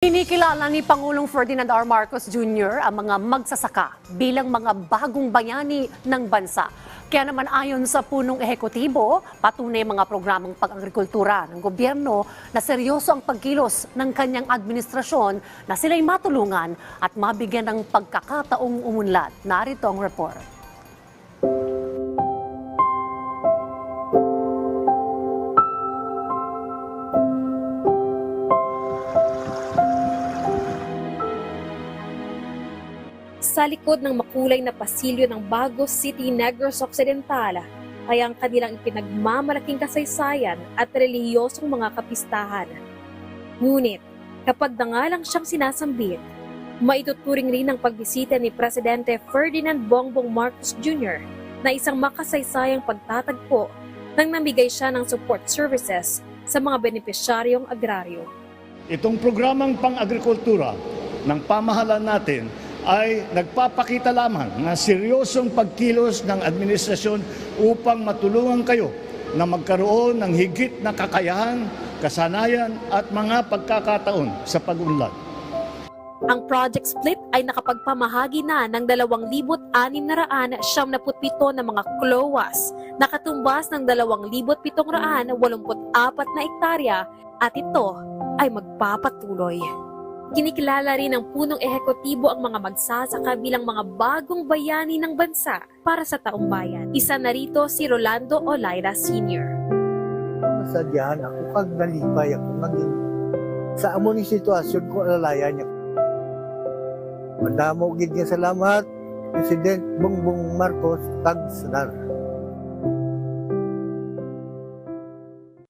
Kinikilala ni Pangulong Ferdinand R. Marcos Jr. ang mga magsasaka bilang mga bagong bayani ng bansa. Kaya naman ayon sa punong ehekutibo, patunay mga programang pag-agrikultura ng gobyerno na seryoso ang pagkilos ng kanyang administrasyon na sila'y matulungan at mabigyan ng pagkakataong umunlad. Narito ang report. Sa likod ng makulay na pasilyo ng Bagos City, Negros Occidental ay ang kanilang ipinagmamalaking kasaysayan at relihiyosong mga kapistahan. Ngunit kapag dangalang siyang sinasambit, maituturing rin ang pagbisita ni Presidente Ferdinand Bongbong Marcos Jr. na isang makasaysayang pagtatagpo nang namigay siya ng support services sa mga benepisyaryong agraryo. Itong programang pang-agrikultura ng pamahalaan natin ay nagpapakita lamang ng seryosong pagkilos ng administrasyon upang matulungan kayo na magkaroon ng higit na kakayahan, kasanayan at mga pagkakataon sa pag-unlad. Ang project split ay nakapagpamahagi na ng 2,677 na mga klowas na katumbas ng 2,784 na ektarya at ito ay magpapatuloy. Kinikilala rin ng punong ehekutibo ang mga magsasaka bilang mga bagong bayani ng bansa para sa taong bayan. Isa na rito si Rolando Olaira Sr. Masadyahan ako kag nalipay ako naging sa among sitwasyon ko alalayan niya. Madamo gid nga salamat President Bongbong Marcos kag Sadar.